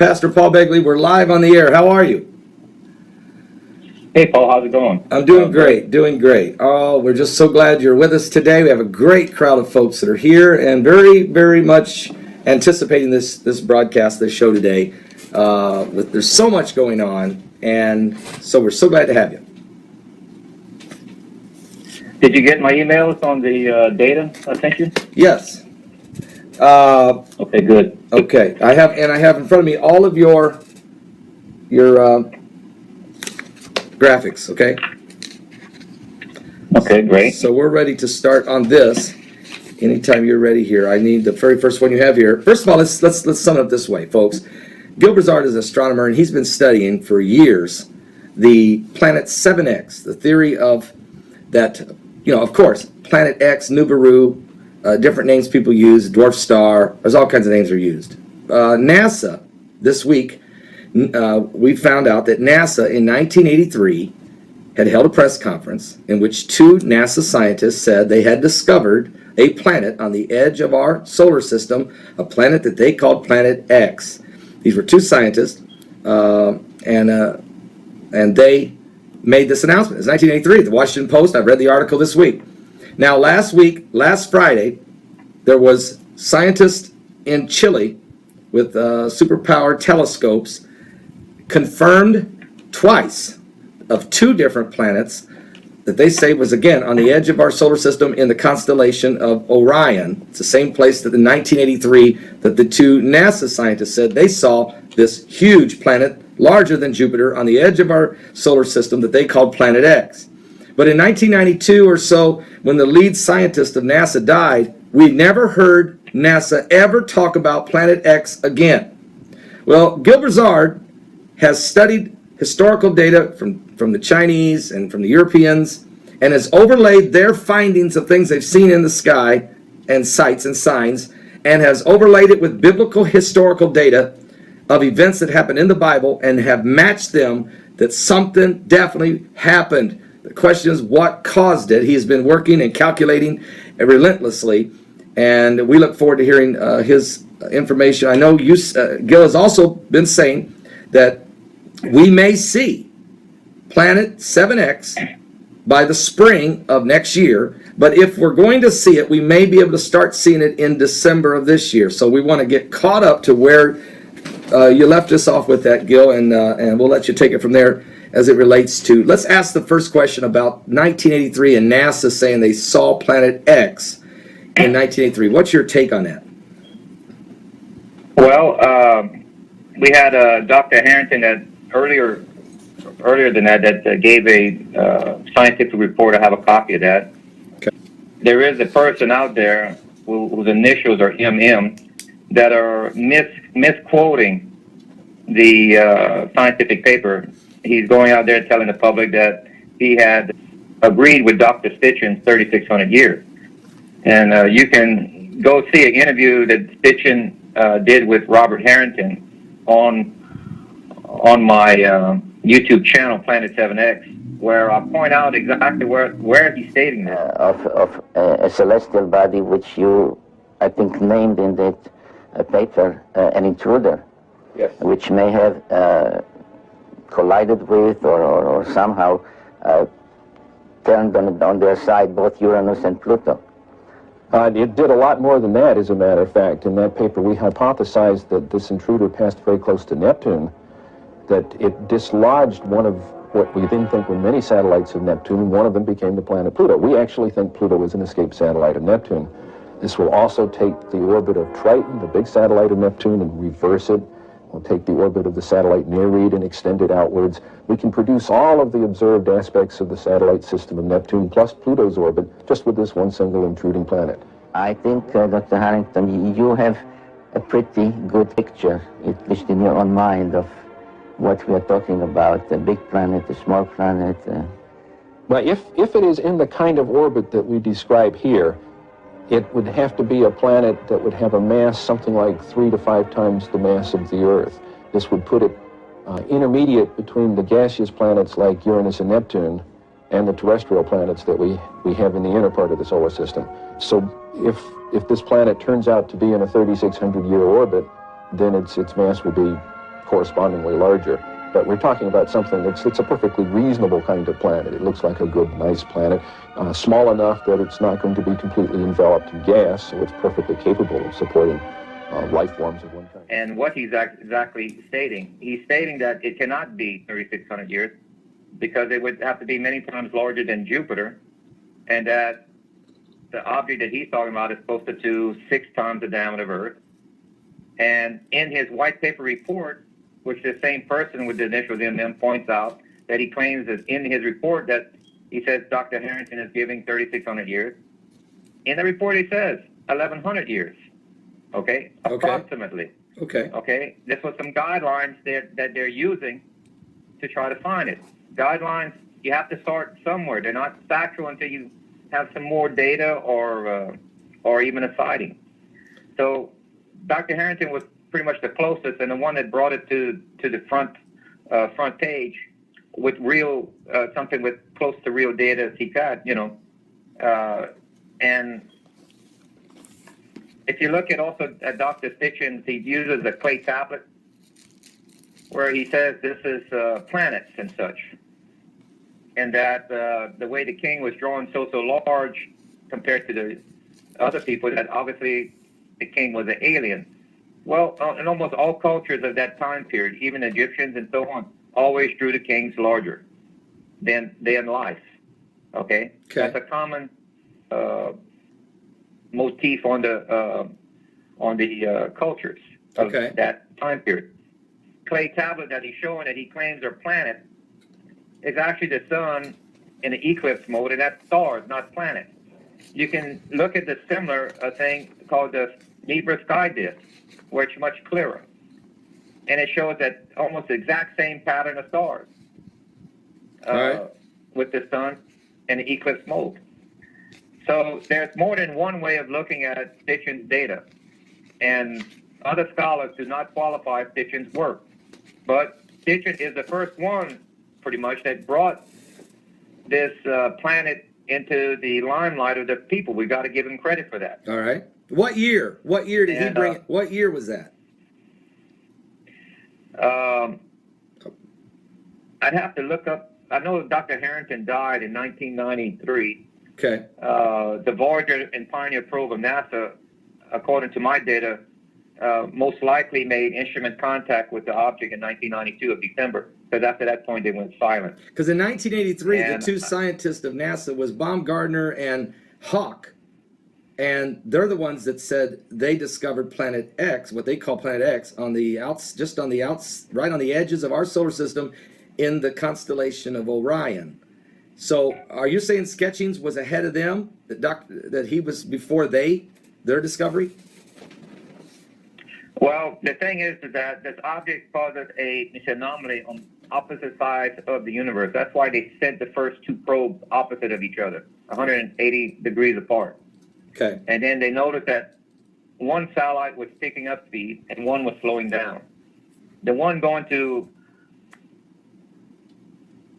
Pastor Paul Begley, we're live on the air. How are you? Hey, Paul, how's it going? I'm doing great, doing great. Oh, we're just so glad you're with us today. We have a great crowd of folks that are here and very, very much anticipating this broadcast, this show today. There's so much going on, and so we're so glad to have you. Did you get my emails on the data I sent you? Yes. Okay, good. Okay, I have in front of me all of your graphics, okay? Okay, great. So we're ready to start on this. Anytime you're ready here. I need the very first one you have here. First of all, let's sum it up this way, folks. Gil Brazard is an astronomer, and he's been studying for years the planet 7X, the theory of that, of course, planet X, Nibiru, different names people use, dwarf star, there's all kinds of names are used. NASA, this week, we found out that NASA in 1983 had held a press conference in which two NASA scientists said they had discovered a planet on the edge of our solar system, a planet that they called Planet X. These were two scientists, and they made this announcement. It's 1983, the Washington Post. I've read the article this week. Now, last Friday, there was scientists in Chile with superpowered telescopes confirmed twice of two different planets that they say was, again, on the edge of our solar system in the constellation of Orion. It's the same place that in 1983 that the two NASA scientists said they saw this huge planet, larger than Jupiter, on the edge of our solar system that they called Planet X. But in 1992 or so, when the lead scientist of NASA died, we never heard NASA ever talk about Planet X again. Well, Gil Brazard has studied historical data from the Chinese and from the Europeans and has overlaid their findings of things they've seen in the sky and sights and signs and has overlaid it with biblical historical data of events that happened in the Bible and have matched them that something definitely happened. The question is what caused it. He has been working and calculating relentlessly, and we look forward to hearing his information. I know Gil has also been saying that we may see Planet 7X by the spring of next year, but if we're going to see it, we may be able to start seeing it in December of this year. So we want to get caught up to where you left us off with that, Gil, and we'll let you take it from there as it relates to. Let's ask the first question about 1983 and NASA saying they saw Planet X in 1983. What's your take on that? Well, we had Dr. Harrington that earlier than that gave a scientific report. I have a copy of that. Okay. There is a person out there whose initials are MM that are misquoting the scientific paper. He's going out there telling the public that he had agreed with Dr. Stitchin's 3,600 years. And you can go see an interview that Stitchin did with Robert Harrington on my YouTube channel, Planet 7X, where I point out exactly where he's stating this. Of a celestial body which you, I think, named in that paper an intruder, Yes. which may have collided with or somehow turned on their side both Uranus and Pluto. It did a lot more than that, as a matter of fact. In that paper, we hypothesized that this intruder passed very close to Neptune, that it dislodged one of what we then think were many satellites of Neptune. One of them became the planet Pluto. We actually think Pluto is an escaped satellite of Neptune. This will also take the orbit of Triton, the big satellite of Neptune, and reverse it. We'll take the orbit of the satellite Nereid and extend it outwards. We can produce all of the observed aspects of the satellite system of Neptune plus Pluto's orbit just with this one single intruding planet. I think, Dr. Harrington, you have a pretty good picture, at least in your own mind, of what we are talking about, a big planet, a small planet. Well, if it is in the kind of orbit that we describe here, it would have to be a planet that would have a mass something like 3 to 5 times the mass of the Earth. This would put it intermediate between the gaseous planets like Uranus and Neptune and the terrestrial planets that we have in the inner part of the solar system. So if this planet turns out to be in a 3,600-year orbit, then its mass will be correspondingly larger. But we're talking about something it's a perfectly reasonable kind of planet. It looks like a good, nice planet, small enough that it's not going to be completely enveloped in gas, so it's perfectly capable of supporting life forms of one kind. And what he's exactly stating, he's stating that it cannot be 3,600 years because it would have to be many times larger than Jupiter, and that the object that he's talking about is closer to 6 times the diameter of Earth. And in his white paper report, which the same person with the initials MM points out, that he claims is in his report that he says Dr. Harrington is giving 3,600 years. In the report he says 1,100 years, okay? Approximately. Okay. Okay? This was some guidelines that they're using to try to find it. Guidelines, you have to start somewhere. They're not factual until you have some more data or even a sighting. So Dr. Harrington was pretty much the closest and the one that brought it to the front page with real something with close to real data as he got, and if you look at also at Dr. Stitchin's, he uses a clay tablet where he says this is planets and such, and that the way the king was drawn so large compared to the other people, that obviously the king was an alien. Well, in almost all cultures of that time period, even Egyptians and so on, always drew the kings larger than life. Okay? That's a common motif on the cultures of that time period. Clay tablet that he's showing that he claims are planets is actually the sun in the eclipse mode, and that's stars, not planets. You can look at the similar thing called the Nibiru sky disk, where it's much clearer. And it shows that almost the exact same pattern of stars with the sun in the eclipse mode. So there's more than one way of looking at Stitchin's data. And other scholars do not qualify Stitchin's work. But Stitchin is the first one, pretty much, that brought this planet into the limelight of the people. We got to give him credit for that. All right. What year? What year did he bring it? What year was that? I'd have to look up. I know Dr. Harrington died in 1993. Okay. The Voyager and Pioneer probe of NASA, according to my data, most likely made instrument contact with the object in 1992 of December, because after that point they went silent. Because in 1983, the two scientists of NASA was Baumgartner and Hawk. And they're the ones that said they discovered Planet X, what they call Planet X, on the just on the right on the edges of our solar system, in the constellation of Orion. So, are you saying Sketchings was ahead of them? That he was before their discovery? Well, the thing is that this object causes an anomaly on opposite sides of the universe. That's why they sent the first two probes opposite of each other, 180 degrees apart. Okay. And then they noticed that one satellite was picking up speed and one was slowing down. The one going to,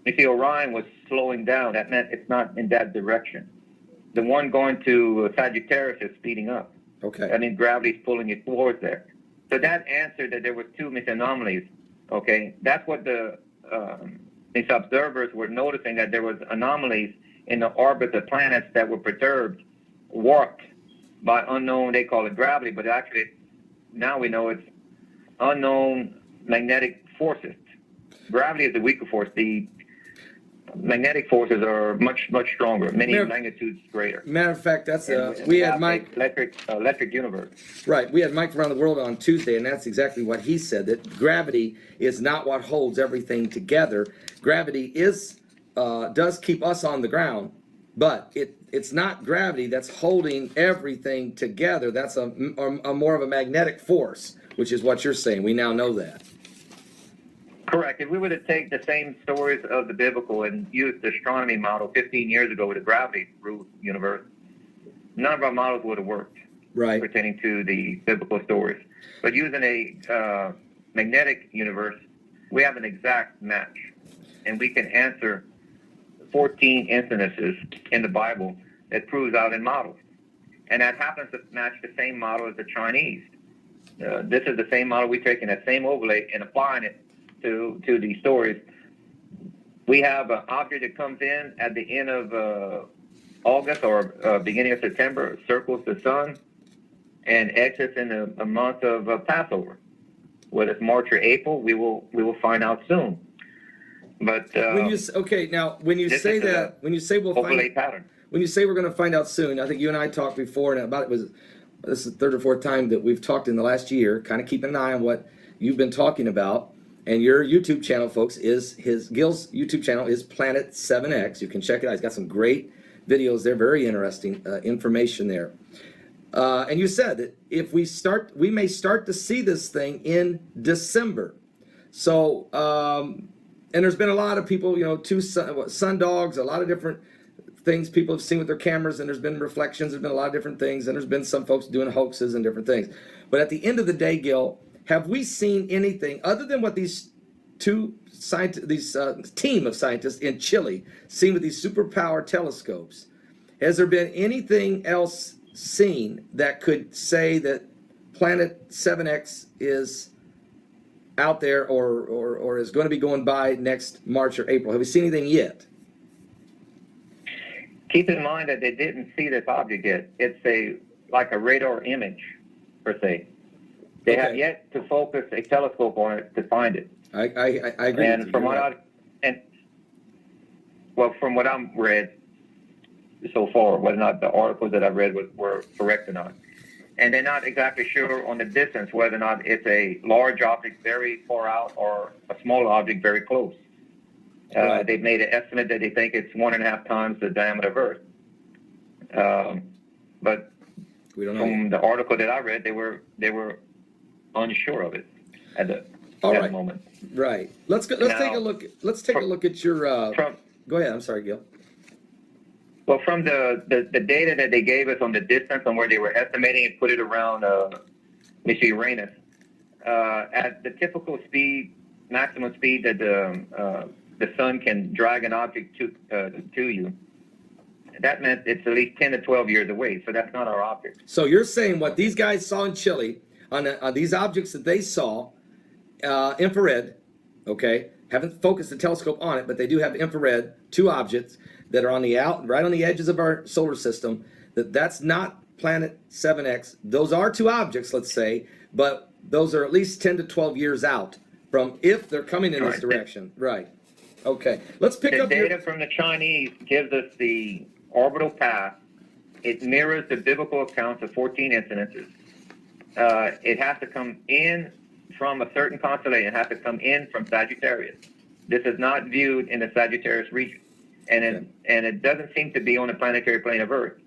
Orion was slowing down. That meant it's not in that direction. The one going to Sagittarius is speeding up. Okay. I mean, gravity's pulling it towards there. So that answered that there were two anomalies. Okay. That's what these observers were noticing, that there was anomalies in the orbit of planets that were perturbed, warped by unknown, they call it gravity, but actually now we know it's unknown magnetic forces. Gravity is the weaker force. The magnetic forces are much stronger, many magnitudes greater. Matter of fact, that's we had Mike electric universe. Right, we had Mike Around the World on Tuesday, and that's exactly what he said, that gravity is not what holds everything together. Gravity does keep us on the ground, but it's not gravity that's holding everything together. That's a more of a magnetic force, which is what you're saying. We now know that. Correct. If we were to take the same stories of the biblical and use the astronomy model 15 years ago with the gravity ruled universe, none of our models would have worked. Right. Pertaining to the biblical stories. But using a magnetic universe, we have an exact match. And we can answer 14 instances in the Bible that proves out in models. And that happens to match the same model as the Chinese. this is the same model we're taking that same overlay and applying it to these stories. We have an object that comes in at the end of August or beginning of September, circles the sun, and exits in a month of Passover. Whether it's March or April, we will find out soon. But when you when you say that, when you say we'll overlay find pattern. when you say we're going to find out soon, I think you and I talked before, and this is the third or fourth time that we've talked in the last year, kind of keeping an eye on what you've been talking about. And your YouTube channel, folks, Gil's YouTube channel is Planet 7X. You can check it out. He's got some great videos there, very interesting information there. And you said that if we may start to see this thing in December. So, and there's been a lot of people, two sun dogs, a lot of different things people have seen with their cameras, and there's been reflections, there's been a lot of different things, and there's been some folks doing hoaxes and different things. But at the end of the day, Gil, have we seen anything other than what these team of scientists in Chile seen with these superpower telescopes? Has there been anything else seen that could say that Planet 7X is out there or is going to be going by next March or April? Have we seen anything yet? Keep in mind that they didn't see this object yet. It's like a radar image, per se. They have yet to focus a telescope on it to find it. I agree. And from from what I've read so far, whether or not the articles that I read were correct or not, and they're not exactly sure on the distance whether or not it's a large object very far out or a small object very close. Right. They've made an estimate that they think it's 1.5 times the diameter of Earth. But we don't know. From the article that I read, they were unsure of it at the moment. Right. Let's take a look. Let's take a look at your. Go ahead. I'm sorry, Gil. Well, from the data that they gave us on the distance on where they were estimating and put it around, Uranus, at the typical speed, maximum speed that the sun can drag an object to you. That meant it's at least 10 to 12 years away. So that's not our object. So you're saying what these guys saw in Chile on these objects that they saw, infrared, okay, haven't focused the telescope on it, but they do have infrared, two objects that are right on the edges of our solar system. That's not Planet 7X. Those are two objects, let's say, but those are at least 10 to 12 years out from if they're coming in this direction. Right. Okay. Let's pick up the data from the Chinese gives us the orbital path. It mirrors the biblical accounts of 14 incidences. It has to come in from a certain constellation. It has to come in from Sagittarius. This is not viewed in the Sagittarius region, and it doesn't seem to be on the planetary plane of Earth.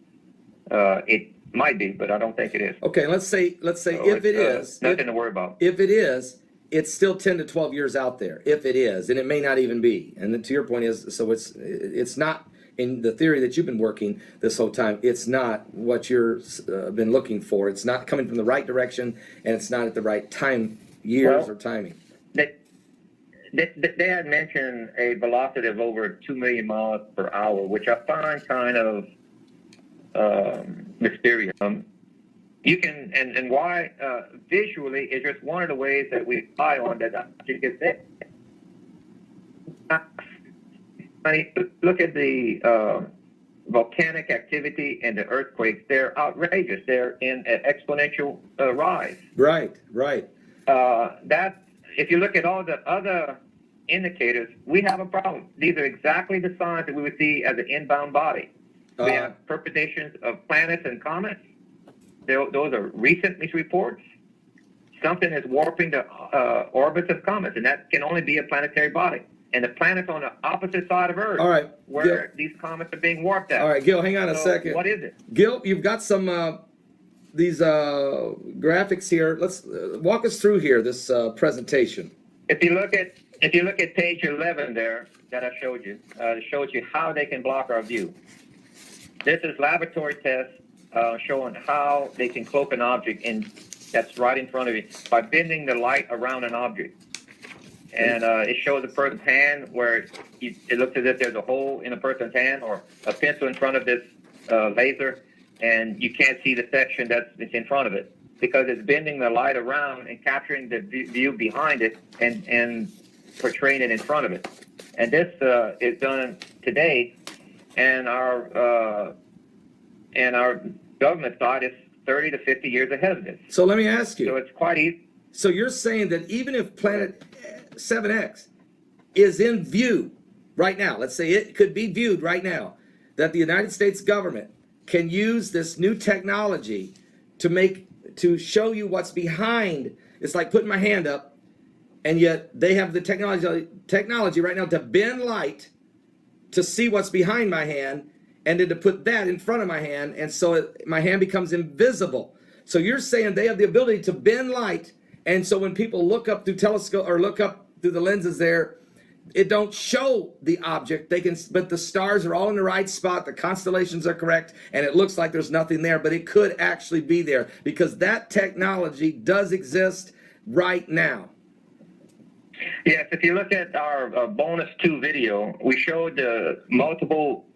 It might be, but I don't think it is. Okay, let's say if it is, nothing to worry about. If it is, it's still 10 to 12 years out there. If it is, and it may not even be. And then to your point is, so it's not in the theory that you've been working this whole time. It's not what you've been looking for. It's not coming from the right direction, and it's not at the right time, years or timing. They had mentioned a velocity of over 2 million miles per hour, which I find kind of mysterious. You can, and why visually is just one of the ways that we rely on that object is there. Look at the volcanic activity and the earthquakes. They're outrageous. They're in an exponential rise. Right. If you look at all the other indicators, we have a problem. These are exactly the signs that we would see as an inbound body. We have perturbations of planets and comets. Those are recent reports. Something is warping the orbits of comets, and that can only be a planetary body. And the planet's on the opposite side of Earth, all right, where these comets are being warped at. All right, Gil, hang on a second. What is it? Gil, you've got some these graphics here. Let's walk us through here this presentation. If you look at page 11 there that I showed you, it shows you how they can block our view. This is laboratory tests showing how they can cloak an object that's right in front of you by bending the light around an object. And it shows a person's hand where it looks as if there's a hole in a person's hand or a pencil in front of this laser, and you can't see the section that's in front of it. because it's bending the light around and capturing the view behind it and portraying it in front of it. And this is done today, and our government thought is 30 to 50 years ahead of this. So let me ask So you. it's quite easy. So you're saying that even if Planet 7X is in view right now, let's say it could be viewed right now, that the United States government can use this new technology to show you what's behind. It's like putting my hand up, and yet they have the technology right now to bend light to see what's behind my hand, and then to put that in front of my hand, and so my hand becomes invisible. So you're saying they have the ability to bend light, and so when people look up through telescope or look up through the lenses there, it don't show the object. They can, but the stars are all in the right spot. The constellations are correct, and it looks like there's nothing there, but it could actually be there because that technology does exist right now. Yes, if you look at our bonus 2 video, we showed multiple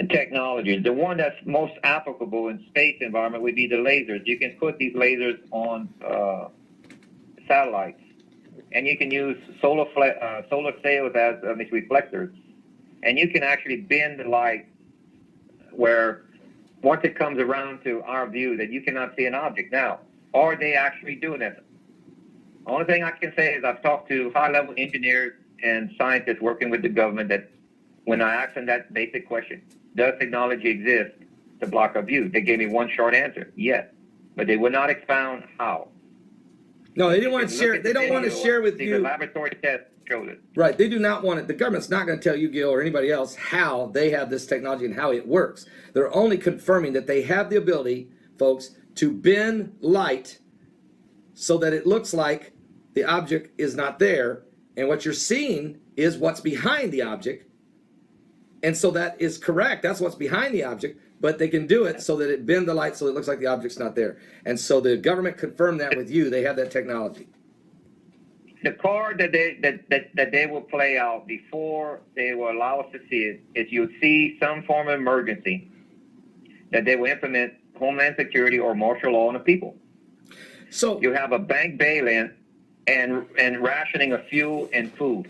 technologies. The one that's most applicable in space environment would be the lasers. You can put these lasers on satellites, and you can use solar sails as reflectors, and you can actually bend the light where once it comes around to our view that you cannot see an object. Now, are they actually doing this? The only thing I can say is I've talked to high-level engineers and scientists working with the government that when I asked them that basic question, does technology exist to block our view? They gave me one short answer, yes, but they would not expound how. No, they didn't want to share. They don't want to share with you. The laboratory test showed it. Right. They do not want it. The government's not going to tell you, Gil, or anybody else how they have this technology and how it works. They're only confirming that they have the ability, folks, to bend light so that it looks like the object is not there. And what you're seeing is what's behind the object. And so that is correct. That's what's behind the object. But they can do it so that it bend the light so it looks like the object's not there. And so the government confirmed that with you. They have that technology. The card that they will play out before they will allow us to see it is you'll see some form of emergency that they will implement Homeland Security or martial law on the people. So you have a bank bail-in and rationing of fuel and food.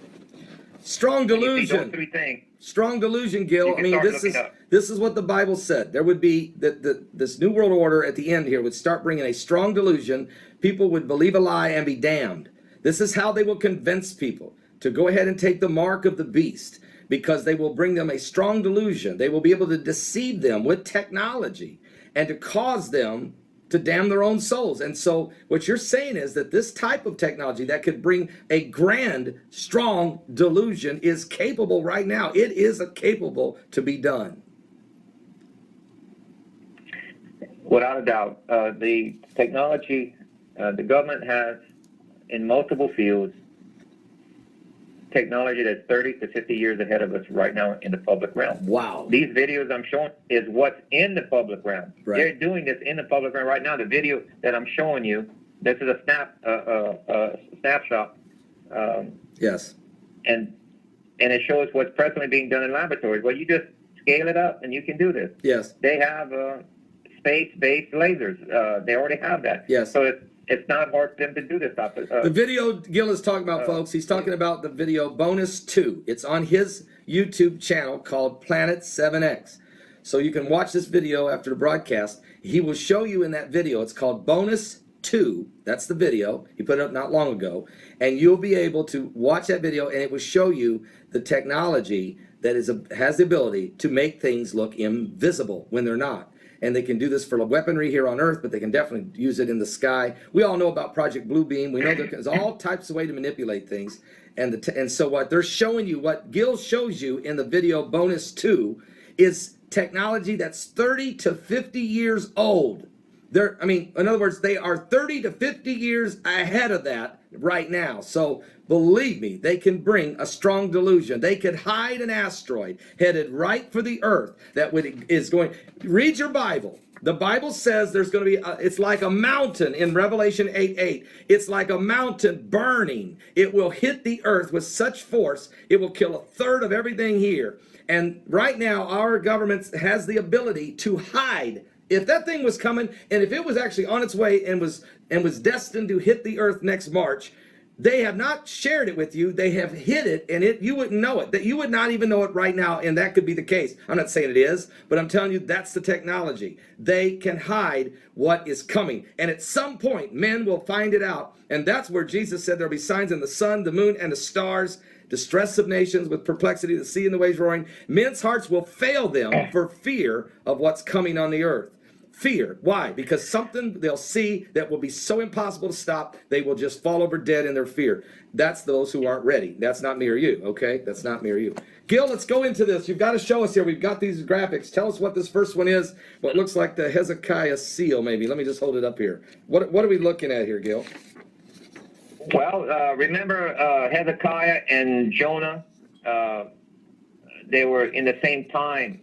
Strong delusion. Those 3 things. Strong delusion, Gil. I mean, this is what the Bible said. There would be this new world order at the end here would start bringing a strong delusion. People would believe a lie and be damned. This is how they will convince people to go ahead and take the mark of the beast, because they will bring them a strong delusion. They will be able to deceive them with technology and to cause them to damn their own souls. And so what you're saying is that this type of technology that could bring a grand, strong delusion is capable right now. It is capable to be done. Without a doubt. The technology, the government has in multiple fields, technology that's 30 to 50 years ahead of us right now in the public realm. Wow. These videos I'm showing is what's in the public realm. Right. They're doing this in the public realm right now. The video that I'm showing you, this is a snapshot. Yes. And it shows what's presently being done in laboratories. Well, you just scale it up and you can do this. Yes. They have space-based lasers. They already have that. Yes. So it's not hard for them to do this stuff. The video Gil is talking about, folks, he's talking about the video bonus 2. It's on his YouTube channel called Planet 7X. So you can watch this video after the broadcast. He will show you in that video. It's called bonus 2. That's the video. He put it up not long ago. And you'll be able to watch that video, and it will show you the technology that has the ability to make things look invisible when they're not. And they can do this for weaponry here on Earth, but they can definitely use it in the sky. We all know about Project Bluebeam. We know there's all types of ways to manipulate things. And so what they're showing you, what Gil shows you in the video bonus 2, is technology that's 30 to 50 years old. In other words, they are 30 to 50 years ahead of that right now. So believe me, they can bring a strong delusion. They could hide an asteroid headed right for the Earth is going. Read your Bible. The Bible says there's going to be, it's like a mountain in Revelation 8:8. It's like a mountain burning. It will hit the Earth with such force, it will kill a third of everything here. And right now, our government has the ability to hide If that thing was coming, and if it was actually on its way and was destined to hit the earth next March, they have not shared it with you. They have hid it, and you wouldn't know it. That you would not even know it right now, and that could be the case. I'm not saying it is, but I'm telling you that's the technology. They can hide what is coming, and at some point, men will find it out, and that's where Jesus said there'll be signs in the sun, the moon, and the stars, distress of nations with perplexity, the sea and the waves roaring. Men's hearts will fail them for fear of what's coming on the earth. Fear. Why? Because something they'll see that will be so impossible to stop, they will just fall over dead in their fear. That's those who aren't ready. That's not me or you, okay? That's not me or you. Gil, let's go into this. You've got to show us here. We've got these graphics. Tell us what this first one is. What looks like the Hezekiah seal, maybe. Let me just hold it up here. What are we looking at here, Gil? Well, remember Hezekiah and Jonah? They were in the same time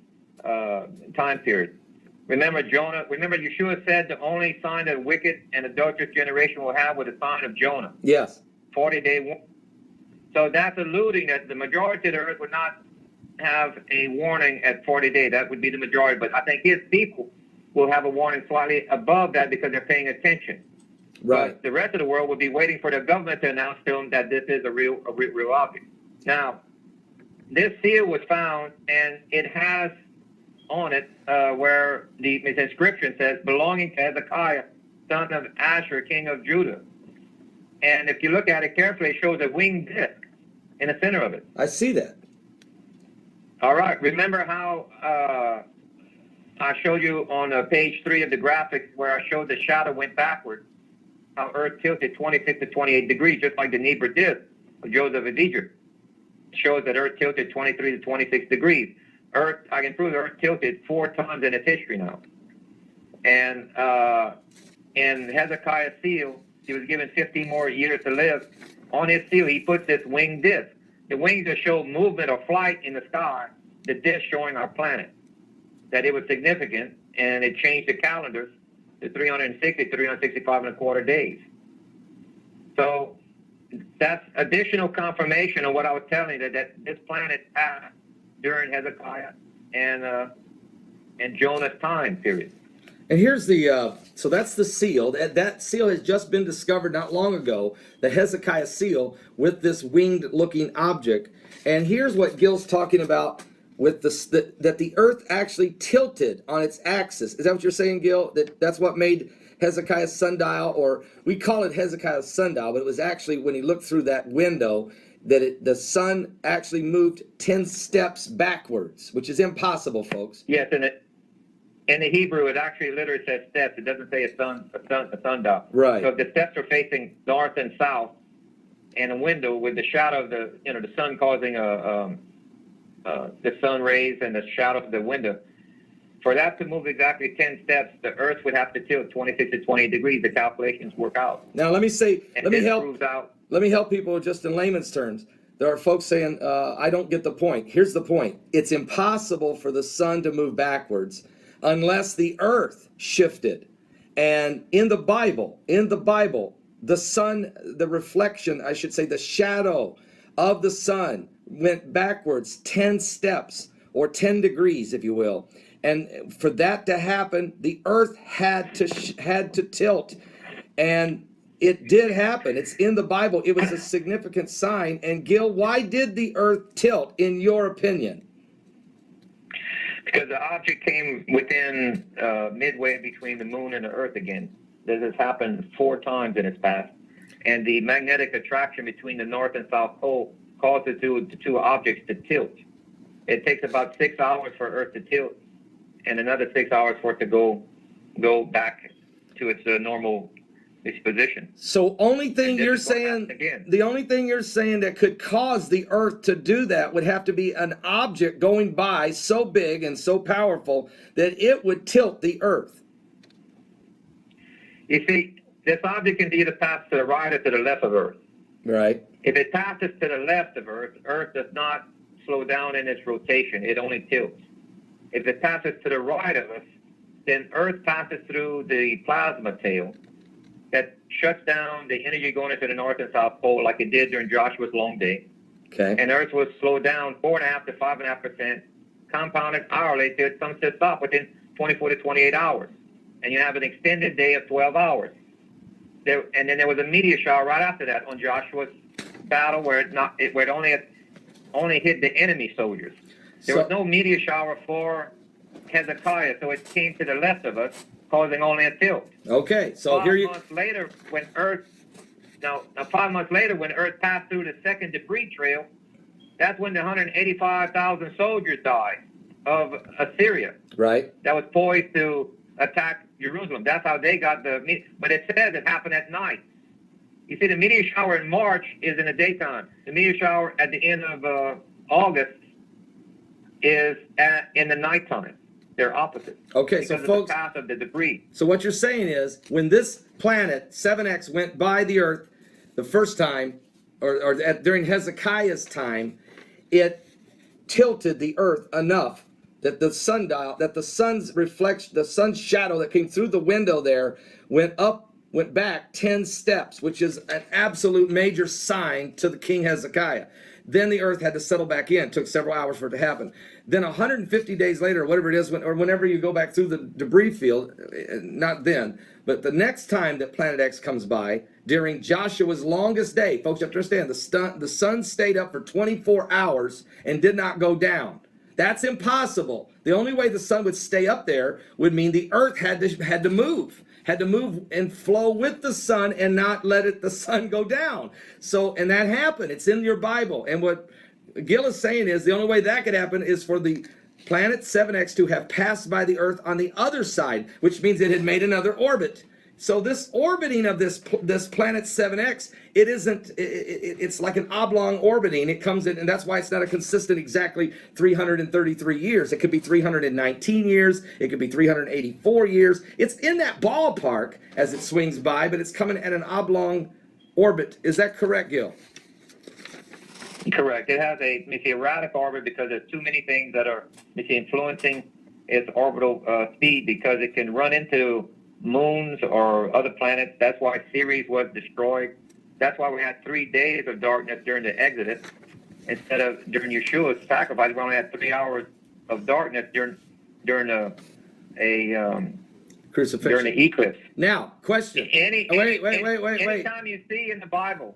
period. Remember Yeshua said the only sign that wicked and adulterous generation will have was the sign of Jonah. Yes. 40-day warning. So that's alluding that the majority of the earth would not have a warning at 40 days. That would be the majority. But I think his people will have a warning slightly above that because they're paying attention. Right. But the rest of the world will be waiting for the government to announce to them that this is a real object. Now, this seal was found, and it has on it where the inscription says, belonging to Hezekiah, son of Asher, king of Judah. And if you look at it carefully, it shows a winged disc in the center of it. I see that. All right. Remember how I showed you on page 3 of the graphics where I showed the shadow went backward, how Earth tilted 26 to 28 degrees, just like the Nibiru disc of Joseph of Egypt. It shows that Earth tilted 23 to 26 degrees. Earth, I can prove the Earth tilted 4 times in its history now. And in Hezekiah's seal, he was given 15 more years to live. On his seal, he puts this winged disc. The wings that show movement or flight in the sky, the disc showing our planet. That it was significant, and it changed the calendars to 360, 365 and a quarter days. So that's additional confirmation of what I was telling you, that this planet passed during Hezekiah and Jonah's time period. And here's the, so that's the seal. That seal has just been discovered not long ago, the Hezekiah seal with this winged looking object. And here's what Gil's talking about with that the earth actually tilted on its axis. Is that what you're saying, Gil? That's what made Hezekiah's sundial, or we call it Hezekiah's sundial, but it was actually when he looked through that window, that the sun actually moved 10 steps backwards, which is impossible, folks. Yes, and in the Hebrew, it actually literally says steps. It doesn't say a sundial. Right. So if the steps are facing north and south, and a window with the shadow of the sun causing the sun rays and the shadow of the window, for that to move exactly 10 steps, the Earth would have to tilt 26 to 28 degrees. The calculations work out. Now let me Proves out. Let me help people just in layman's terms. There are folks saying, I don't get the point. Here's the point. It's impossible for the sun to move backwards unless the earth shifted. And in the Bible, the sun, the reflection, I should say, the shadow of the sun went backwards 10 steps or 10 degrees, if you will. And for that to happen, the earth had to tilt. And it did happen. It's in the Bible. It was a significant sign. And Gil, why did the earth tilt, in your opinion? Because the object came within midway between the moon and the earth again. This has happened 4 times in its past. And the magnetic attraction between the north and south pole caused the two objects to tilt. It takes about 6 hours for Earth to tilt, and another 6 hours for it to go back to its normal disposition. So the only thing you're saying that could cause the earth to do that would have to be an object going by so big and so powerful that it would tilt the earth. You see, this object can either pass to the right or to the left of Earth. Right. If it passes to the left of Earth, Earth does not slow down in its rotation. It only tilts. If it passes to the right of us, then Earth passes through the plasma tail that shuts down the energy going into the north and south pole like it did during Joshua's long day. Okay. And Earth was slowed down 4.5% to 5.5%, compounded hourly till it comes to a stop within 24 to 28 hours, and you have an extended day of 12 hours. And then there was a meteor shower right after that on Joshua's battle, where it only hit the enemy soldiers. There was no meteor shower for Hezekiah, so it came to the left of us, causing only a tilt. Okay, so 5 months later, when Earth 5 months later, when Earth passed through the second debris trail, that's when the 185,000 soldiers died of Assyria. Right. That was poised to attack Jerusalem. That's how they got but it says it happened at night. You see, the meteor shower in March is in the daytime. The meteor shower at the end of August is in the nighttime. They're opposite. Okay, so folks, the path of the debris. So what you're saying is, when this planet 7X went by the Earth the first time, during Hezekiah's time, it tilted the Earth enough that the sundial, that the sun's reflection, the sun's shadow that came through the window there went back 10 steps, which is an absolute major sign to the King Hezekiah. Then the Earth had to settle back in. It took several hours for it to happen. Then 150 days later, or whatever it is, or whenever you go back through the debris field, not then, but the next time that Planet X comes by, during Joshua's longest day, folks, you have to understand, the sun stayed up for 24 hours and did not go down. That's impossible. The only way the sun would stay up there would mean the Earth had to move and flow with the sun and not let the sun go down. So, and that happened. It's in your Bible. And what Gil is saying is the only way that could happen is for the planet 7X to have passed by the Earth on the other side, which means it had made another orbit. So this orbiting of this planet 7X, it's like an oblong orbiting. It comes in, and that's why it's not a consistent exactly 333 years. It could be 319 years. It could be 384 years. It's in that ballpark as it swings by, but it's coming at an oblong orbit. Is that correct, Gil? Correct. It has a erratic orbit because there's too many things that are influencing its orbital speed, because it can run into moons or other planets. That's why Ceres was destroyed. That's why we had 3 days of darkness during the Exodus instead of during Yeshua's sacrifice. We only had 3 hours of darkness during a crucifixion, during the eclipse. Now, question. Wait. Anytime you see in the Bible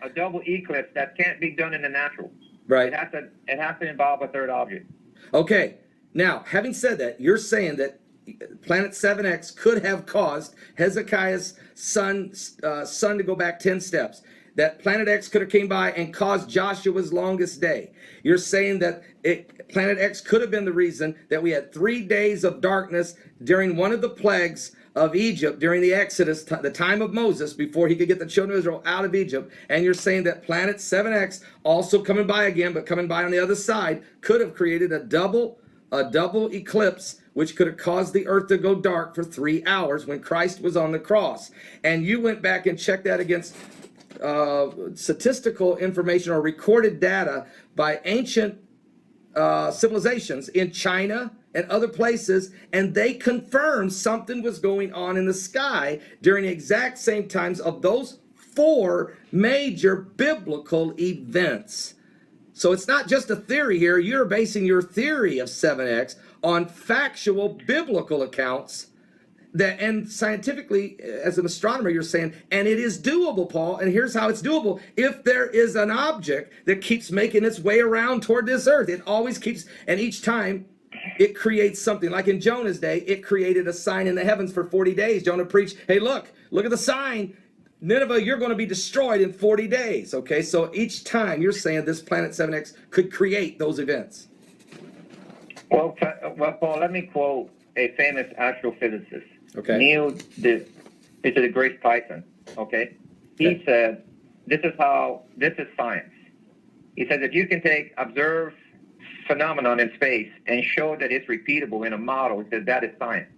a double eclipse, that can't be done in the natural. Right. It has to involve a third object. Okay. Now, having said that, you're saying that Planet 7X could have caused Hezekiah's sun to go back 10 steps. That Planet X could have came by and caused Joshua's longest day. You're saying that Planet X could have been the reason that we had 3 days of darkness during one of the plagues of Egypt during the Exodus, the time of Moses, before he could get the children of Israel out of Egypt. And you're saying that Planet 7X, also coming by again, but coming by on the other side, could have created a double eclipse, which could have caused the Earth to go dark for 3 hours when Christ was on the cross. And you went back and checked that against statistical information or recorded data by ancient civilizations in China and other places, and they confirmed something was going on in the sky during the exact same times of those 4 major biblical events. So it's not just a theory here. You're basing your theory of 7X on factual biblical accounts and scientifically, as an astronomer, you're saying, and it is doable, Paul, and here's how it's doable. If there is an object that keeps making its way around toward this Earth, it always keeps, and each time it creates something. Like in Jonah's day, it created a sign in the heavens for 40 days. Jonah preached, hey, look at the sign. Nineveh, you're going to be destroyed in 40 days. Okay, so each time you're saying this Planet 7X could create those events. Well, Paul, let me quote a famous astrophysicist, okay, Neil deGrasse Tyson. Okay, he said, this is science. He said that you can observe phenomenon in space and show that it's repeatable in a model. He says that is science.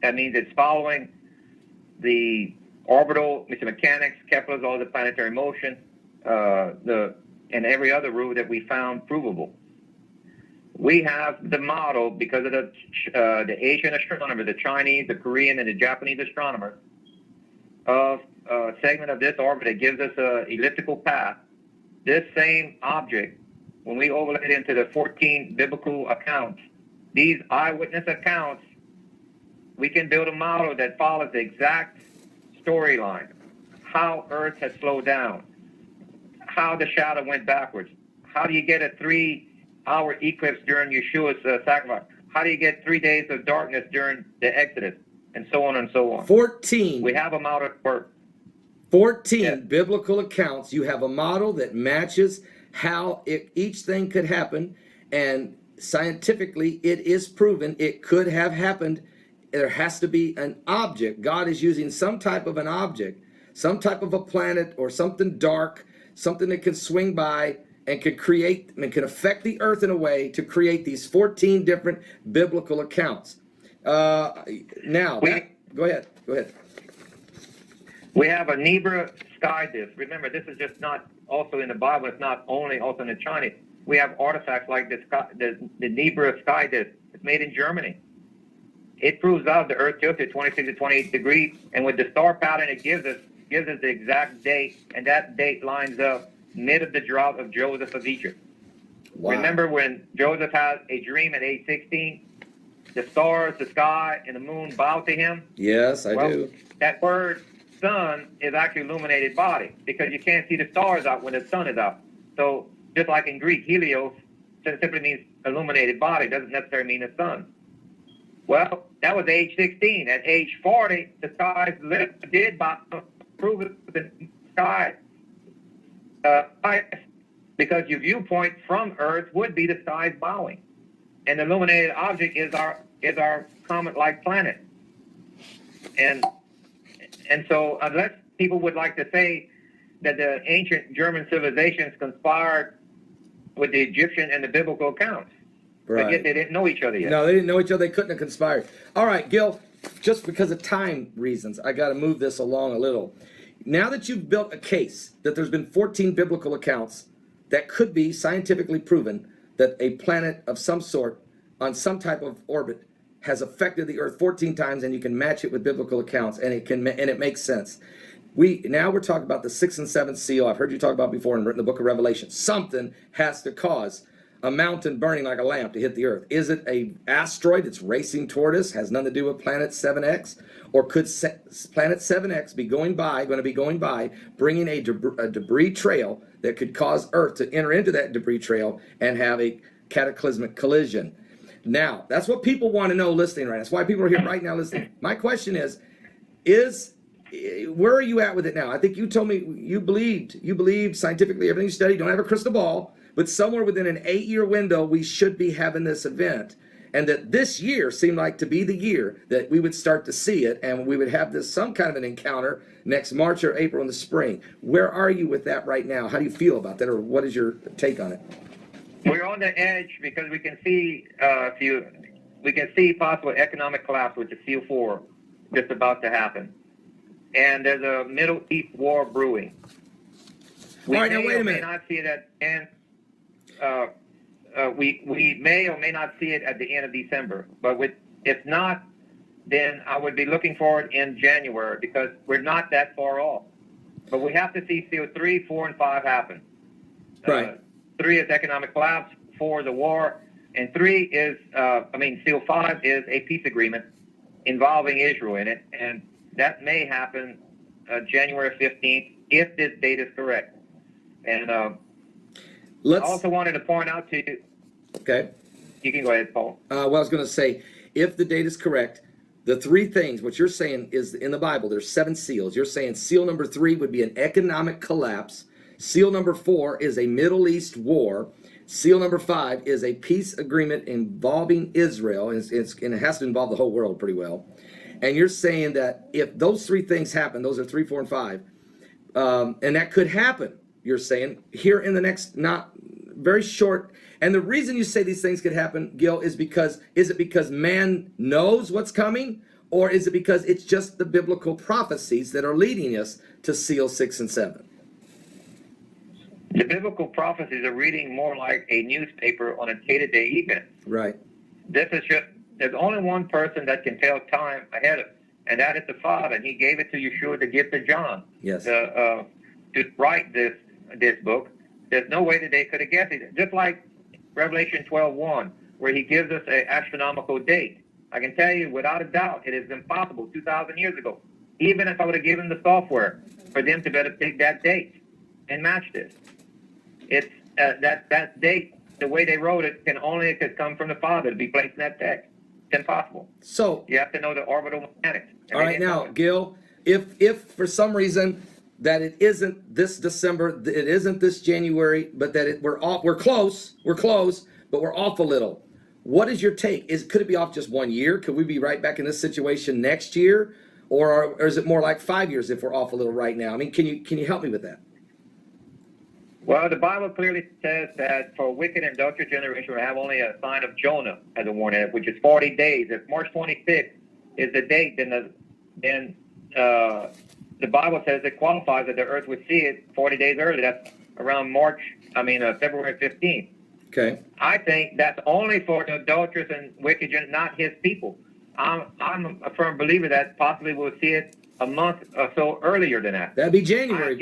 That means it's following the orbital mechanics, Kepler's law of the planetary motion, and every other rule that we found provable. We have the model because of the Asian astronomers, the Chinese, the Korean, and the Japanese astronomers, of a segment of this orbit that gives us an elliptical path. This same object, when we overlay it into the 14 biblical accounts, these eyewitness accounts we can build a model that follows the exact storyline. How Earth has slowed down, how the shadow went backwards. How do you get a 3-hour eclipse during Yeshua's sacrifice? How do you get 3 days of darkness during the Exodus? And so on and so on. 14. We have a model for 14 biblical accounts. You have a model that matches how each thing could happen, and scientifically it is proven it could have happened. There has to be an object. God is using some type of an object, some type of a planet or something dark, something that can swing by and can create and can affect the earth in a way to create these 14 different biblical accounts. Go ahead. We have a Nibiru sky disk. Remember, this is just not also in the Bible. It's not only also in the Chinese. We have artifacts like the Nibiru sky disk. It's made in Germany. It proves out the Earth tilted 26 to 28 degrees, and with the star pattern it gives us the exact date, and that date lines up mid of the drought of Joseph of Egypt. Wow. Remember when Joseph had a dream at age 16? The stars, the sky, and the moon bowed to him? Yes, I do. That word sun is actually illuminated body, because you can't see the stars out when the sun is out. So just like in Greek, helios simply means illuminated body, doesn't necessarily mean the sun. Well, that was age 16. At age 40, the skies did prove it the sky. Because your viewpoint from Earth would be the skies bowing. And the illuminated object is our comet-like planet. And so unless people would like to say that the ancient German civilizations conspired with the Egyptian and the biblical accounts, Right. but yet they didn't know each other yet. No, they didn't know each other. They couldn't have conspired. All right, Gil, just because of time reasons, I got to move this along a little. Now that you've built a case that there's been 14 biblical accounts that could be scientifically proven that a planet of some sort on some type of orbit has affected the Earth 14 times, and you can match it with biblical accounts, and it makes sense. We're talking about the 6th and 7th seal. I've heard you talk about before in the book of Revelation. Something has to cause a mountain burning like a lamp to hit the Earth. Is it a asteroid that's racing toward us? Has nothing to do with Planet 7X? Or could Planet 7X be going by, bringing a debris trail that could cause Earth to enter into that debris trail and have a cataclysmic collision? Now, that's what people want to know listening right now. That's why people are here right now listening. My question is where are you at with it now? I think you told me you believed scientifically everything you studied. You don't have a crystal ball, but somewhere within an 8-year window, we should be having this event. And that this year seemed like to be the year that we would start to see it, and we would have some kind of an encounter next March or April in the spring. Where are you with that right now? How do you feel about that, or what is your take on it? We're on the edge because we can see possible economic collapse with the Seal 4 just about to happen. And there's a Middle East war brewing. We All right, now wait a minute. may not see it at the end. We may or may not see it at the end of December. But if not, then I would be looking for it in January, because we're not that far off. But we have to see Seal 3, 4, and 5 happen. Right. 3 is economic collapse, 4 is a war, and Seal 5 is a peace agreement involving Israel in it, and that may happen January 15th if this date is correct. And I also wanted to point out to you. Okay. You can go ahead, Paul. I was going to say, if the date is correct, the 3 things, what you're saying is in the Bible, there's 7 seals. You're saying seal number 3 would be an economic collapse. Seal number 4 is a Middle East war. Seal number 5 is a peace agreement involving Israel, and it has to involve the whole world pretty well. And you're saying that if those 3 things happen, those are 3, 4, and 5, and that could happen, you're saying, here in the next not very short. And the reason you say these things could happen, Gil, is it because man knows what's coming, or is it because it's just the biblical prophecies that are leading us to seal 6 and 7? The biblical prophecies are reading more like a newspaper on a day-to-day event. Right. There's only one person that can tell time ahead of, and that is the Father. And He gave it to Yeshua to give to John. Yes. To write this book. There's no way that they could have guessed it. Just like Revelation 12:1, where He gives us an astronomical date. I can tell you without a doubt, it is impossible 2,000 years ago. Even if I would have given the software for them to better pick that date and match this, it's that date, the way they wrote it, could come from the Father to be placed in that text. It's impossible. So You have to know the orbital mechanics. all right, now, Gil, if for some reason that it isn't this December, it isn't this January, but that we're close, but we're off a little. What is your take? Could it be off just 1 year? Could we be right back in this situation next year, or is it more like 5 years if we're off a little right now? I mean, can you help me with that? Well, the Bible clearly says that for a wicked and adulterous generation, we have only a sign of Jonah as a warning, which is 40 days. If March 26th is the date, then the Bible says it qualifies that the earth would see it 40 days early. That's around February 15th. Okay. I think that's only for the adulterous and wicked, not his people. I'm a firm believer that possibly we'll see it a month or so earlier than that. That'd be January.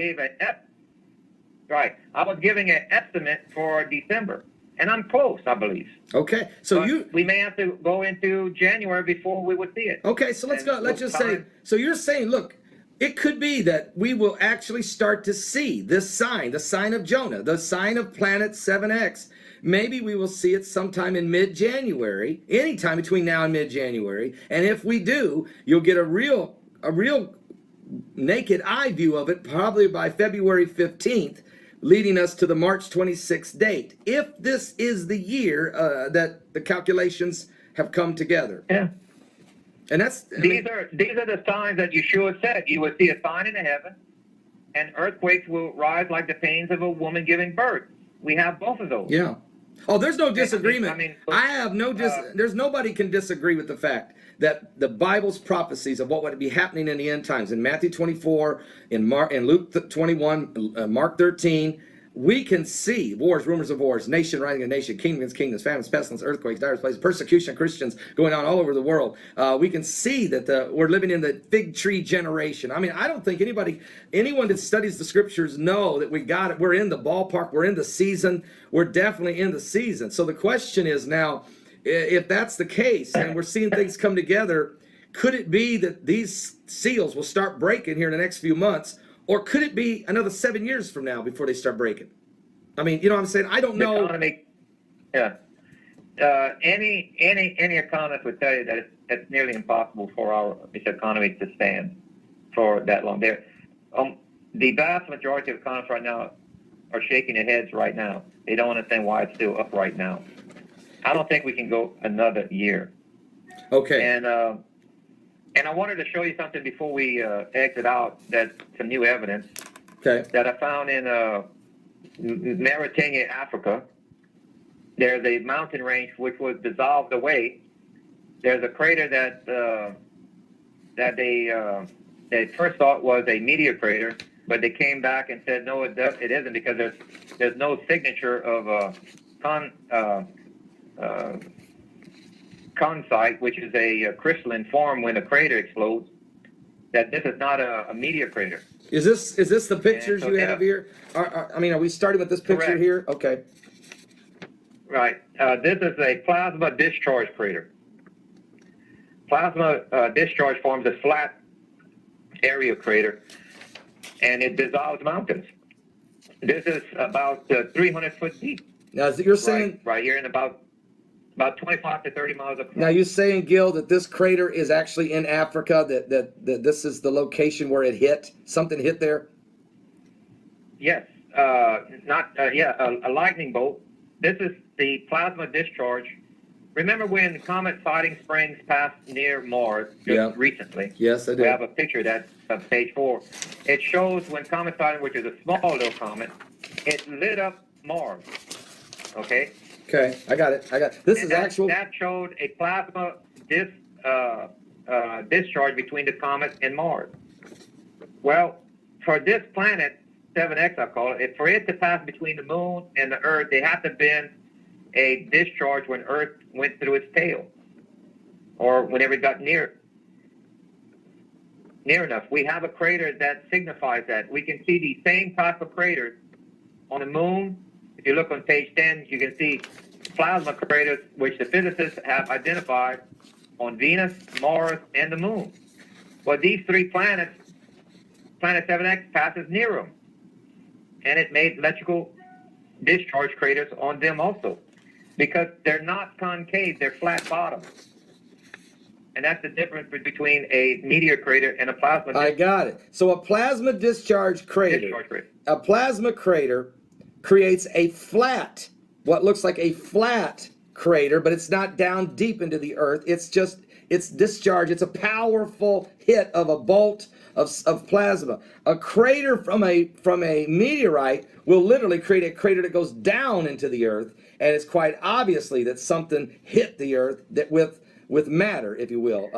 I was giving an estimate for December, and I'm close, I believe. Okay, so we may have to go into January before we would see it. Okay, so let's go. Let's just say. So you're saying, look, it could be that we will actually start to see this sign, the sign of Jonah, the sign of planet 7X. Maybe we will see it sometime in mid-January, anytime between now and mid-January. And if we do, you'll get a real naked eye view of it probably by February 15th, leading us to the March 26th date. If this is the year that the calculations have come together. Yeah. And these are the signs that Yeshua said. You will see a sign in the heaven, and earthquakes will rise like the pains of a woman giving birth. We have both of those. Yeah. Oh, there's no disagreement. I have no there's nobody can disagree with the fact that the Bible's prophecies of what would be happening in the end times in Matthew 24, in Luke 21, Mark 13, we can see wars, rumors of wars, nation rising against nation, kingdom against kingdoms, famines, pestilence, earthquakes, dire places, persecution of Christians going on all over the world. We can see that we're living in the fig tree generation. I mean, I don't think anyone that studies the scriptures know that we got it. We're in the ballpark. We're in the season. We're definitely in the season. So the question is now, if that's the case and we're seeing things come together, could it be that these seals will start breaking here in the next few months? Or could it be another 7 years from now before they start breaking? I mean, you know what I'm saying? I don't know. Any economist would tell you that it's nearly impossible for this economy to stand for that long. The vast majority of economists right now are shaking their heads right now. They don't understand why it's still up right now. I don't think we can go another year. Okay. And I wanted to show you something before we exit out. That's some new evidence that I found in Mauritania, Africa. There's a mountain range which was dissolved away. There's a crater that they first thought was a meteor crater, but they came back and said no, it isn't, because there's no signature of concite, which is a crystalline form when a crater explodes, that this is not a meteor crater. Is this the pictures you have here? Are we starting with this picture Correct. here? Okay. Right. This is a plasma discharge crater. Plasma discharge forms a flat area crater, and it dissolves mountains. This is about 300 foot deep. Now, you're saying right here in about 25 to 30 miles across. Now, you're saying, Gil, that this crater is actually in Africa, that this is the location where it hit? Something hit there? Yes. A lightning bolt. This is the plasma discharge. Remember when Comet Siding Springs passed near Mars recently? Yes, I do. We have a picture that's on page 4. It shows when Comet Siding, which is a small little comet, it lit up Mars. Okay? Okay, I got it. This is actual. That showed a plasma discharge between the comet and Mars. Well, for this planet, 7X I call it, for it to pass between the moon and the Earth, there had to have been a discharge when Earth went through its tail, or whenever it got near enough. We have a crater that signifies that. We can see the same type of craters on the moon. If you look on page 10, you can see plasma craters, which the physicists have identified on Venus, Mars, and the Moon. Well, these three planets, Planet 7X passes near them, and it made electrical discharge craters on them also, because they're not concave, they're flat bottom. And that's the difference between a meteor crater and a plasma I got it. So a plasma discharge crater, a plasma crater creates a flat, what looks like a flat crater, but it's not down deep into the earth. It's discharge. It's a powerful hit of a bolt of plasma. A crater from a meteorite will literally create a crater that goes down into the earth, and it's quite obviously that something hit the earth that with matter, if you will.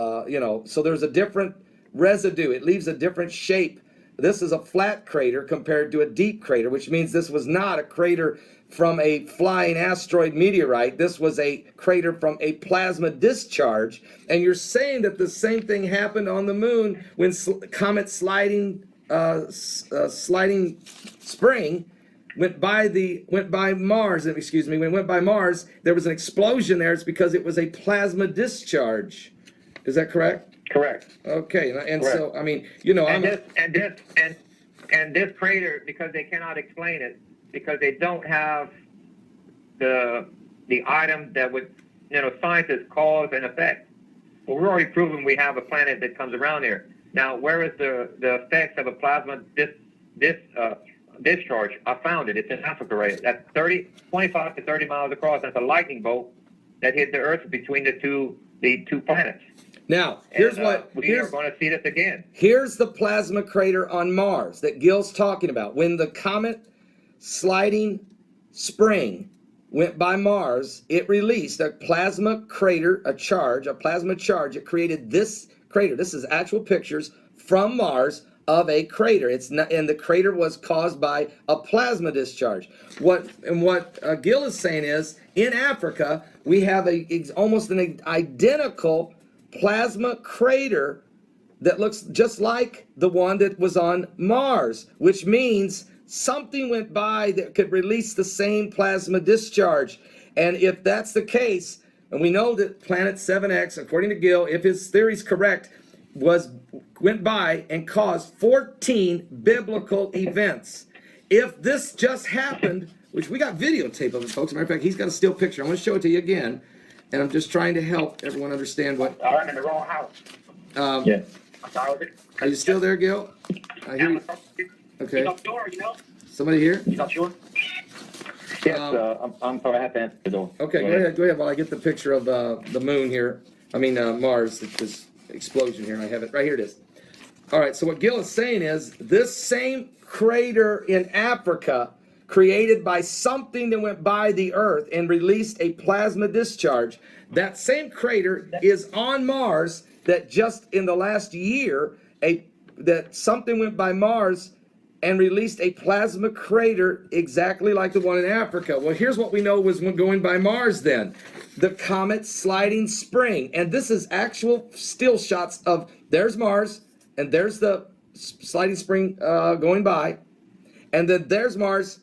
So there's a different residue. It leaves a different shape. This is a flat crater compared to a deep crater, which means this was not a crater from a flying asteroid meteorite. This was a crater from a plasma discharge. And you're saying that the same thing happened on the moon when comet sliding spring went by Mars. When it went by Mars, there was an explosion there. It's because it was a plasma discharge. Is that correct? Correct. Okay, and Correct. So and this crater, because they cannot explain it, because they don't have the item that would, scientists cause and effect. Well, we're already proven we have a planet that comes around here. Now, where is the effects of a plasma discharge? I found it. It's in Africa, right? That's 25 to 30 miles across. That's a lightning bolt that hit the Earth between the two planets. Now, we are going to see this again. Here's the plasma crater on Mars that Gil's talking about. When the comet sliding spring went by Mars, it released a plasma crater, a plasma charge. It created this crater. This is actual pictures from Mars of a crater. And the crater was caused by a plasma discharge. What Gil is saying is, in Africa, we have almost an identical plasma crater that looks just like the one that was on Mars, which means something went by that could release the same plasma discharge. And if that's the case, and we know that Planet 7X, according to Gil, if his theory is correct, went by and caused 14 biblical events. If this just happened, which we got videotape of it, folks. As a matter of fact, he's got a still picture. I want to show it to you again. And I'm just trying to help everyone understand what. I'm in the wrong house. Yeah. Are you still there, Gil? I hear you. Okay. You're not sure, Somebody here? You're not sure? Yes, I'm sorry, I have to answer the door. Okay, go ahead while I get the picture of the moon here. Mars, this explosion here, and I have it. Right here it is. All right, so what Gil is saying is this same crater in Africa created by something that went by the Earth and released a plasma discharge. That same crater is on Mars that just in the last year, that something went by Mars and released a plasma crater exactly like the one in Africa. Well, here's what we know was going by Mars then. The comet sliding spring. And this is actual still shots of, there's Mars, and there's the sliding spring going by. And then there's Mars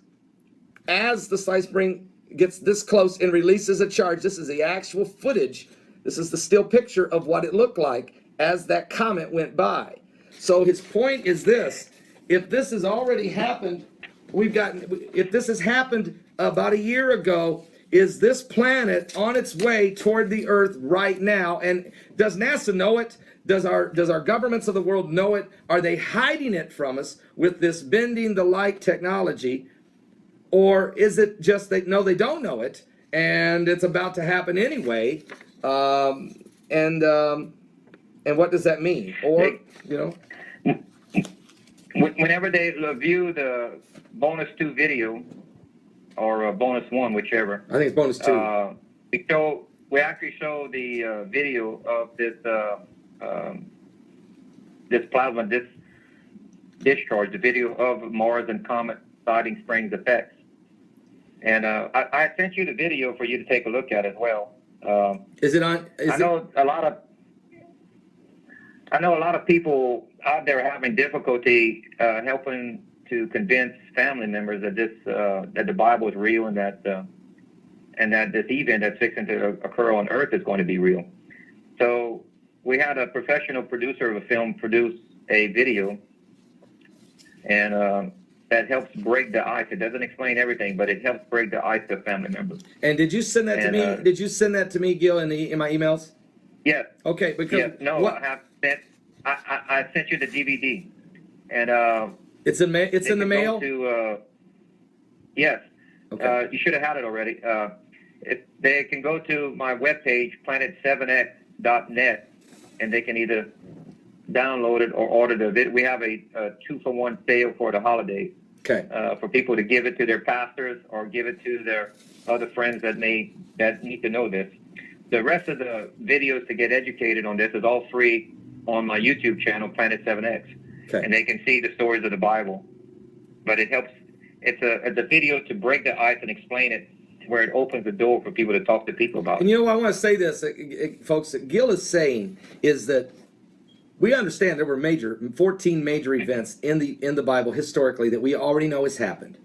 as the sliding spring gets this close and releases a charge. This is the actual footage. This is the still picture of what it looked like as that comet went by. So his point is this. If this has already happened, if this has happened about a year ago, is this planet on its way toward the Earth right now? And does NASA know it? Does our governments of the world know it? Are they hiding it from us with this bending the light technology? Or is it just they don't know it and it's about to happen anyway? And what does that mean? Or, Whenever they view the bonus 2 video, or bonus 1, whichever. I think it's bonus 2. We actually show the video of this plasma discharge, the video of Mars and comet sliding springs effects. And I sent you the video for you to take a look at as well. Is it on? I know a lot of people out there having difficulty helping to convince family members that that the Bible is real and that this event that's fixing to occur on Earth is going to be real. So we had a professional producer of a film produce a video, and that helps break the ice. It doesn't explain everything, but it helps break the ice to family members. And did you send that to me? Did you send that to me, Gil, in my emails? Yes. Okay, because Yes. No, I have sent. I sent you the DVD, and it's in the mail. Yes. Okay. You should have had it already. If they can go to my webpage, planet7x.net, and they can either download it or order the video. We have a 2-for-1 sale for the holidays. Okay. For people to give it to their pastors or give it to their other friends that need to know this. The rest of the videos to get educated on this is all free on my YouTube channel, Planet 7X, Okay. and they can see the stories of the Bible. But it helps. It's a video to break the ice and explain it, where it opens the door for people to talk to people about And it. you know, I want to say this, folks. That Gil is saying is that we understand there were 14 major events in the Bible historically that we already know has happened.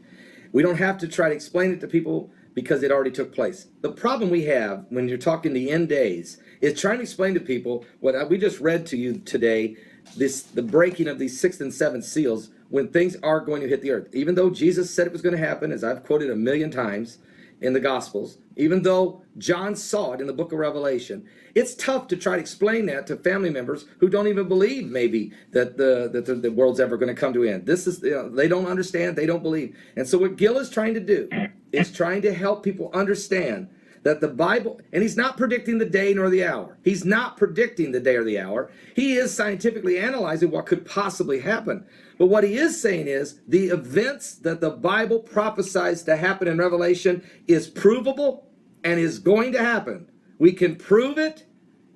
We don't have to try to explain it to people because it already took place. The problem we have when you're talking the end days is trying to explain to people what we just read to you today, the breaking of these 6th and 7th seals, when things are going to hit the earth. Even though Jesus said it was going to happen, as I've quoted a million times in the Gospels, even though John saw it in the book of Revelation, it's tough to try to explain that to family members who don't even believe maybe that the world's ever going to come to an end. This is, they don't understand, they don't believe. And so what Gil is trying to do is trying to help people understand that the Bible, and he's not predicting the day nor the hour. He's not predicting the day or the hour. He is scientifically analyzing what could possibly happen. But what he is saying is the events that the Bible prophesies to happen in Revelation is provable and is going to happen. We can prove it.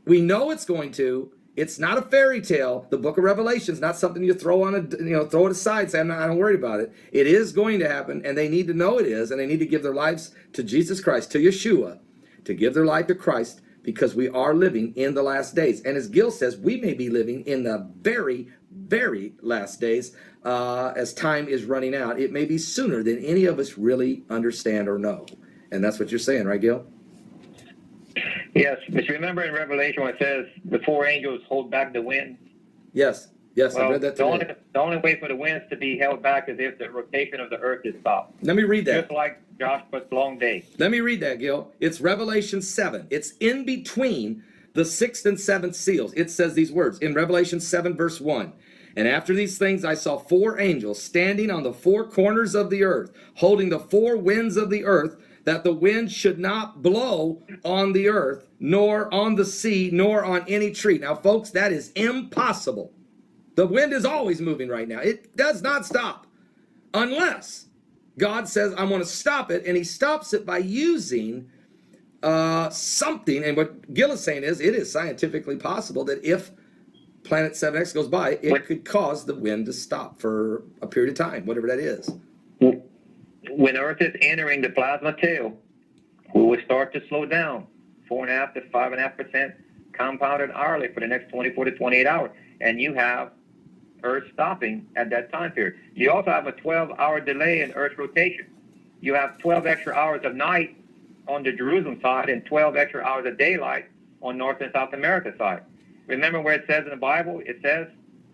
We know it's going to. It's not a fairy tale. The book of Revelation is not something you throw throw it aside and say, I'm not worried about it. It is going to happen, and they need to know it is, and they need to give their lives to Jesus Christ, to Yeshua, to give their life to Christ, because we are living in the last days. And as Gil says, we may be living in the very, very last days as time is running out. It may be sooner than any of us really understand or know. And that's what you're saying, right, Gil? Yes, but remember in Revelation when it says the 4 angels hold back the wind? Yes, I Well, read that today. the only way for the winds to be held back is if the rotation of the earth is stopped. Let me read that. Just like Joshua's long day. Let me read that, Gil. It's Revelation 7. It's in between the 6th and 7th seals. It says these words in Revelation 7, verse 1. And after these things I saw 4 angels standing on the 4 corners of the earth, holding the 4 winds of the earth, that the wind should not blow on the earth, nor on the sea, nor on any tree. Now, folks, that is impossible. The wind is always moving right now. It does not stop unless God says, I want to stop it, and he stops it by using something. And what Gil is saying is, it is scientifically possible that if Planet 7X goes by, it could cause the wind to stop for a period of time, whatever that is. When Earth is entering the plasma tail, we will start to slow down, 4.5 to 5.5% compounded hourly for the next 24 to 28 hours. And you have Earth stopping at that time period. You also have a 12-hour delay in Earth's rotation. You have 12 extra hours of night on the Jerusalem side and 12 extra hours of daylight on North and South America side. Remember where it says in the Bible, it says,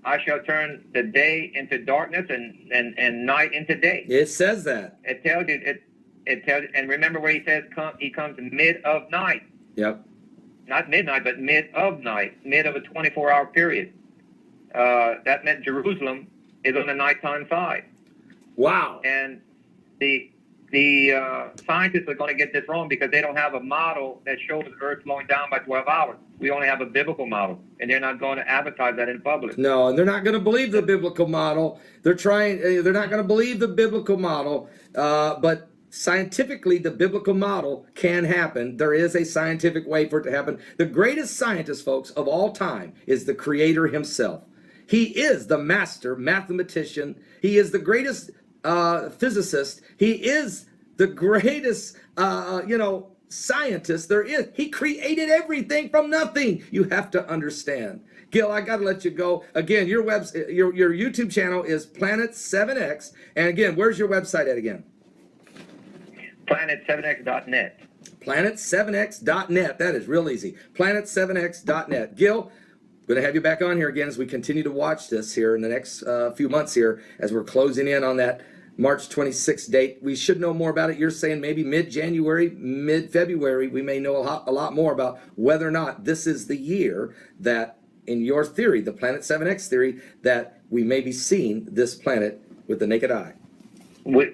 I shall turn the day into darkness and night into day. It says that. It tells you, it tells, and remember where he says he comes mid of night. Yep. Not midnight, but mid of night, mid of a 24-hour period. That meant Jerusalem is on the nighttime side. Wow. And the scientists are going to get this wrong because they don't have a model that shows Earth slowing down by 12 hours. We only have a biblical model, and they're not going to advertise that in public. No, and they're not going to believe the biblical model. They're not going to believe the biblical model, but scientifically, the biblical model can happen. There is a scientific way for it to happen. The greatest scientist, folks, of all time is the Creator himself. He is the master mathematician. He is the greatest physicist. He is the greatest, scientist there is. He created everything from nothing. You have to understand. Gil, I got to let you go. Again, your YouTube channel is Planet 7X. And again, where's your website at again? Planet7x.net. Planet7x.net. That is real easy. Planet7x.net. Gil, Going to have you back on here again as we continue to watch this here in the next few months here as we're closing in on that March 26th date. We should know more about it. You're saying maybe mid-January, mid-February, we may know a lot more about whether or not this is the year that, in your theory, the Planet 7X theory, that we may be seeing this planet with the naked eye. We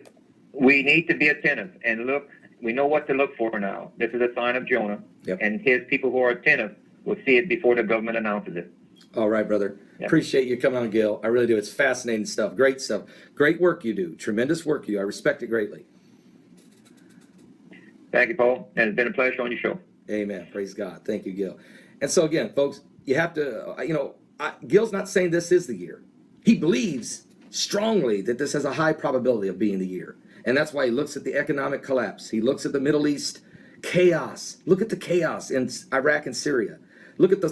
need to be attentive and look. We know what to look for now. This is a sign of Jonah. Yep. And his people who are attentive will see it before the government announces it. All right, brother. Yep. Appreciate you coming on, Gil. I really do. It's fascinating stuff. Great stuff. Great work you do. Tremendous work you do. I respect it greatly. Thank you, Paul. And it's been a pleasure on your show. Amen. Praise God. Thank you, Gil. And so again, folks, you have to, Gil's not saying this is the year. He believes strongly that this has a high probability of being the year. And that's why he looks at the economic collapse. He looks at the Middle East chaos. Look at the chaos in Iraq and Syria. Look at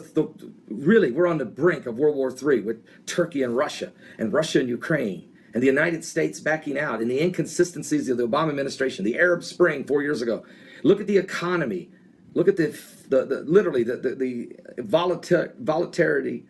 really, we're on the brink of World War III with Turkey and Russia and Ukraine and the United States backing out and the inconsistencies of the Obama administration, the Arab Spring 4 years ago. Look at the economy. Look at the volatility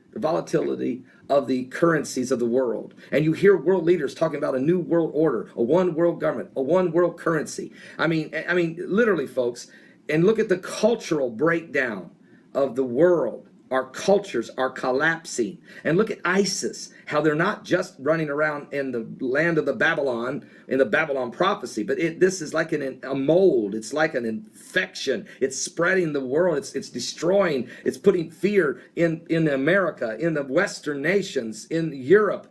of the currencies of the world. And you hear world leaders talking about a new world order, a one world government, a one world currency. I mean, literally, folks, and look at the cultural breakdown of the world. Our cultures are collapsing. And look at ISIS, how they're not just running around in the land of the Babylon, in the Babylon prophecy, but this is like a mold. It's like an infection. It's spreading the world. It's destroying. It's putting fear in America, in the Western nations, in Europe,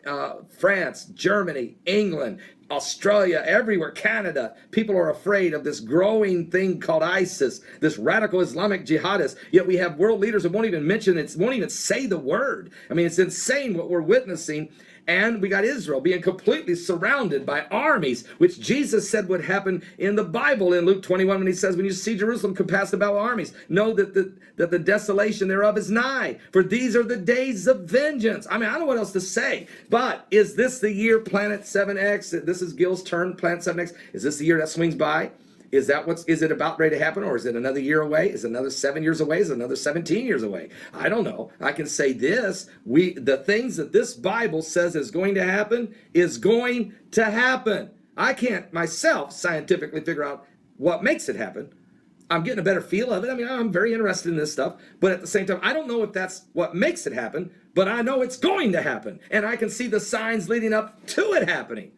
France, Germany, England, Australia, everywhere, Canada. People are afraid of this growing thing called ISIS, this radical Islamic jihadists. Yet we have world leaders that won't even mention it, won't even say the word. I mean, it's insane what we're witnessing. And we got Israel being completely surrounded by armies, which Jesus said would happen in the Bible in Luke 21 when he says, when you see Jerusalem compassed about with armies, know that the desolation thereof is nigh. For these are the days of vengeance. I mean, I don't know what else to say. But is this the year Planet 7X? This is Gil's turn, Planet 7X. Is this the year that swings by? Is it about ready to happen, or is it another year away? Is it another 7 years away? Is it another 17 years away? I don't know. I can say this, the things that this Bible says is going to happen is going to happen. I can't myself scientifically figure out what makes it happen. I'm getting a better feel of it. I mean, I'm very interested in this stuff, but at the same time, I don't know if that's what makes it happen, but I know it's going to happen, and I can see the signs leading up to it happening.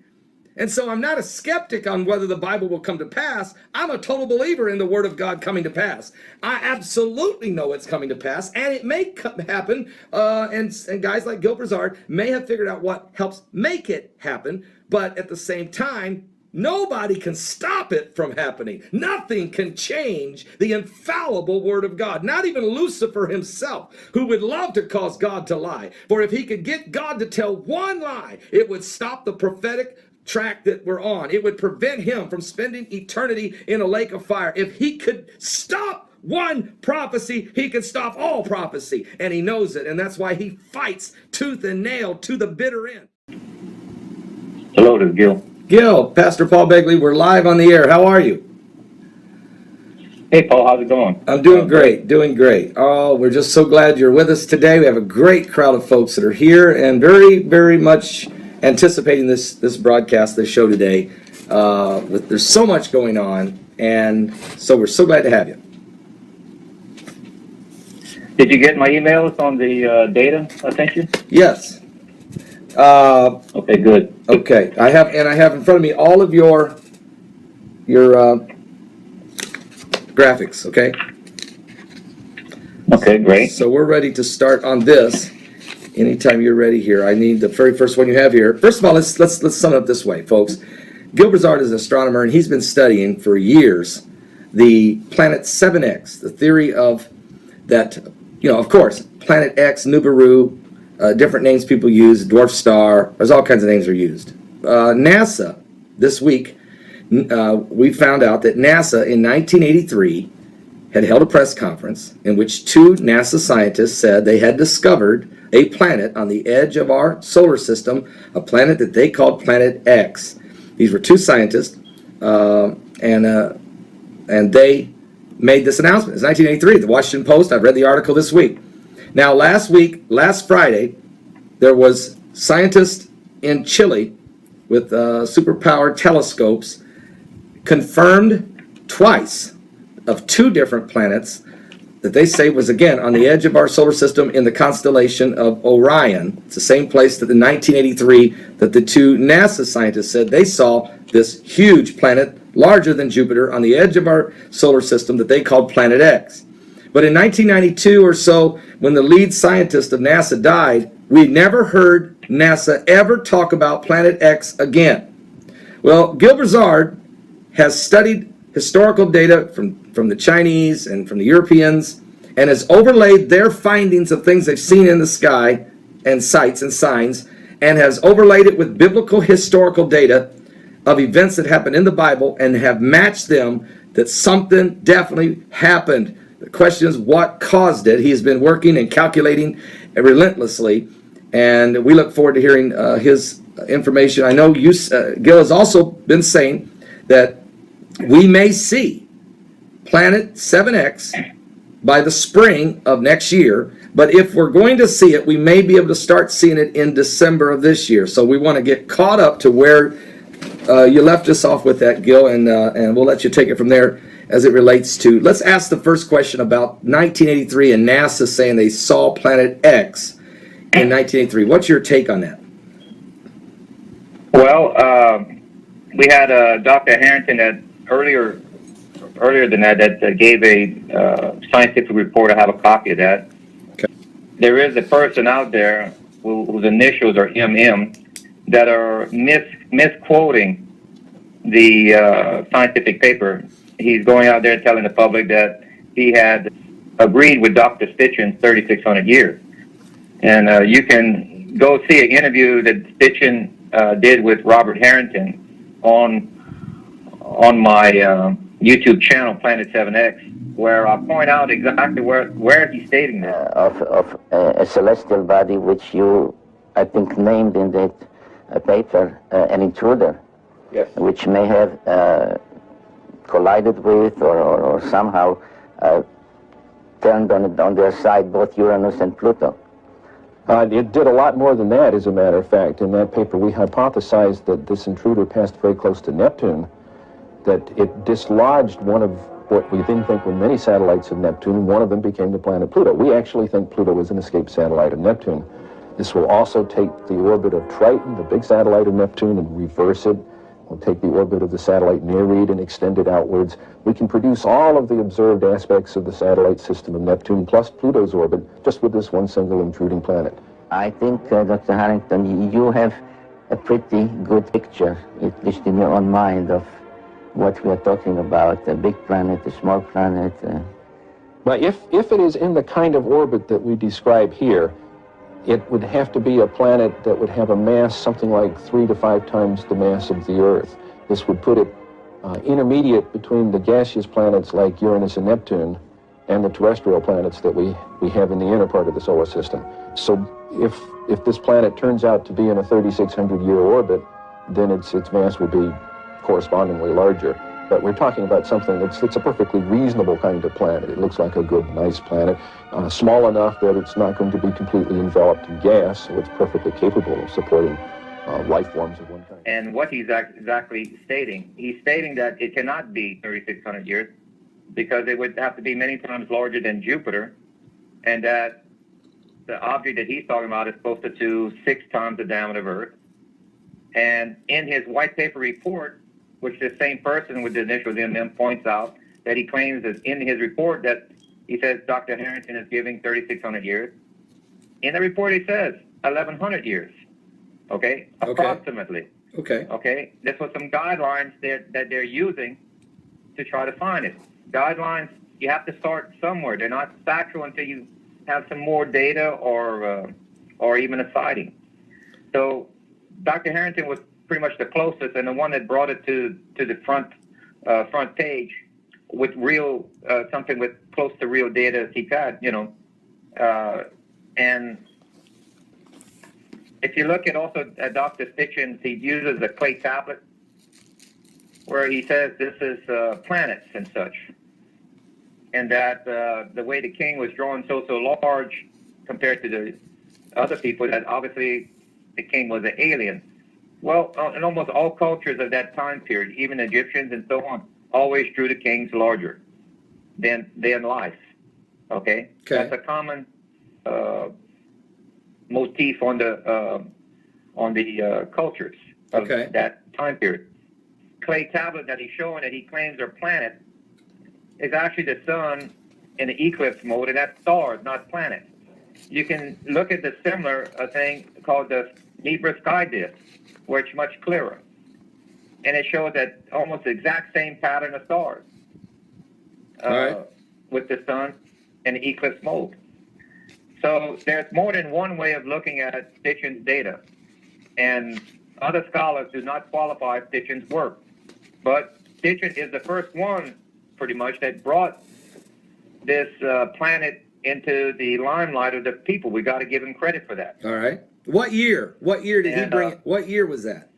And so I'm not a skeptic on whether the Bible will come to pass. I'm a total believer in the Word of God coming to pass. I absolutely know it's coming to pass, and it may happen. And guys like Gil Brazard may have figured out what helps make it happen. But at the same time, nobody can stop it from happening. Nothing can change the infallible Word of God. Not even Lucifer himself, who would love to cause God to lie. For if he could get God to tell one lie, it would stop the prophetic track that we're on. It would prevent him from spending eternity in a lake of fire. If he could stop one prophecy, he could stop all prophecy. And he knows it. And that's why he fights tooth and nail to the bitter end. Hello, this is Gil. Gil, Pastor Paul Begley, we're live on the air. How are you? Hey, Paul, how's it going? I'm doing great, doing great. Oh, we're just so glad you're with us today. We have a great crowd of folks that are here and very, very much anticipating this broadcast, this show today. There's so much going on, and so we're so glad to have you. Did you get my emails on the data I sent you? Yes. Okay, good. Okay, I have in front of me all of your graphics. Okay. Okay, great. So we're ready to start on this. Anytime you're ready here, I need the very first one you have here. First of all, let's sum it up this way, folks. Gil Brazard is an astronomer, and he's been studying for years the planet 7X, the theory of that, of course, planet X, Nibiru, different names people use, dwarf star, there's all kinds of names are used. NASA, this week, we found out that NASA in 1983 had held a press conference in which two NASA scientists said they had discovered a planet on the edge of our solar system, a planet that they called Planet X. These were two scientists, and they made this announcement. It's 1983, the Washington Post. I've read the article this week. Now, last Friday, there was scientists in Chile with superpowered telescopes confirmed twice of two different planets that they say was, again, on the edge of our solar system in the constellation of Orion. It's the same place that in 1983 that the two NASA scientists said they saw this huge planet larger than Jupiter on the edge of our solar system that they called Planet X. But in 1992 or so, when the lead scientist of NASA died, we never heard NASA ever talk about Planet X again. Well, Gil Broussard has studied historical data from the Chinese and from the Europeans and has overlaid their findings of things they've seen in the sky and sights and signs and has overlaid it with biblical historical data of events that happened in the Bible and have matched them that something definitely happened. The question is what caused it. He's been working and calculating relentlessly, and we look forward to hearing his information. I know Gil has also been saying that we may see Planet 7X by the spring of next year, but if we're going to see it, we may be able to start seeing it in December of this year. So we want to get caught up to where you left us off with that, Gil, and we'll let you take it from there as it relates to. Let's ask the first question about 1983 and NASA saying they saw Planet X in 1983. What's your take on that? Well, we had Dr. Harrington that earlier than that gave a scientific report. I have a copy of that. Okay. There is a person out there whose initials are MM that are misquoting the scientific paper. He's going out there telling the public that he had agreed with Dr. Stitchin's 3,600 years. And you can go see an interview that Stitchin did with Robert Harrington on my YouTube channel, Planet 7X, where I point out exactly where he's stating that. Of a celestial body which you, I think, named in that paper an intruder, Yes. which may have collided with or somehow turned on their side both Uranus and Pluto. It did a lot more than that, as a matter of fact. In that paper, we hypothesized that this intruder passed very close to Neptune, that it dislodged one of what we didn't think were many satellites of Neptune, and one of them became the planet Pluto. We actually think Pluto was an escaped satellite of Neptune. This will also take the orbit of Triton, the big satellite of Neptune, and reverse it. We'll take the orbit of the satellite Nereid and extend it outwards. We can produce all of the observed aspects of the satellite system of Neptune plus Pluto's orbit just with this one single intruding planet. I think, Dr. Harrington, you have a pretty good picture, at least in your own mind, of what we are talking about, a big planet, a small planet. But if it is in the kind of orbit that we describe here, it would have to be a planet that would have a mass something like 3 to 5 times the mass of the Earth. This would put it intermediate between the gaseous planets like Uranus and Neptune and the terrestrial planets that we have in the inner part of the solar system. So if this planet turns out to be in a 3,600-year orbit, then its mass would be correspondingly larger. But we're talking about something it's a perfectly reasonable kind of planet. It looks like a good, nice planet, small enough that it's not going to be completely enveloped in gas, so it's perfectly capable of supporting life forms of one kind. And what he's exactly stating, he's stating that it cannot be 3,600 years because it would have to be many times larger than Jupiter, and that the object that he's talking about is closer to 6 times the diameter of Earth. And in his white paper report, which the same person with the initials MM points out, that he claims is in his report that he says Dr. Harrington is giving 3,600 years. In the report, he says 1,100 years. Okay? Approximately. Okay? This was some guidelines that they're using to try to find it. Guidelines, you have to start somewhere. They're not factual until you have some more data or even a sighting. So Dr. Harrington was pretty much the closest and the one that brought it to the front page with real something with close to real data as he had, and if you look at also at Dr. Stitchin, he uses a clay tablet where he says this is planets and such, and that the way the king was drawn so large compared to the other people that obviously the king was an alien. Well, in almost all cultures of that time period, even Egyptians and so on, always drew the kings larger than life. Okay? That's a common motif on the cultures of that time period. Clay tablet that he's showing that he claims are planets is actually the sun in the eclipse mode, and that's stars, not planets. You can look at the similar thing called the Nibiru sky disk, where it's much clearer. And it shows that almost the exact same pattern of stars with the sun in the eclipse mode. So there's more than one way of looking at Stitchin's data. And other scholars do not qualify Stitchin's work. But Stitchin is the first one, pretty much, that brought this planet into the limelight of the people. We got to give him credit for that. All right. What year? What year did he bring it? What year was that?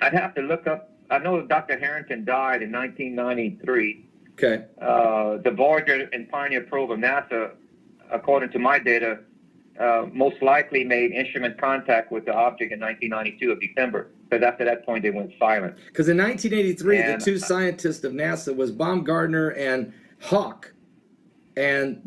I'd have to look up. I know Dr. Harrington died in 1993. Okay. The Voyager and Pioneer probe of NASA, according to my data, most likely made instrument contact with the object in 1992 of December. Because after that point, they went silent. Because in 1983, the two scientists of NASA was Baumgartner and Hawk, and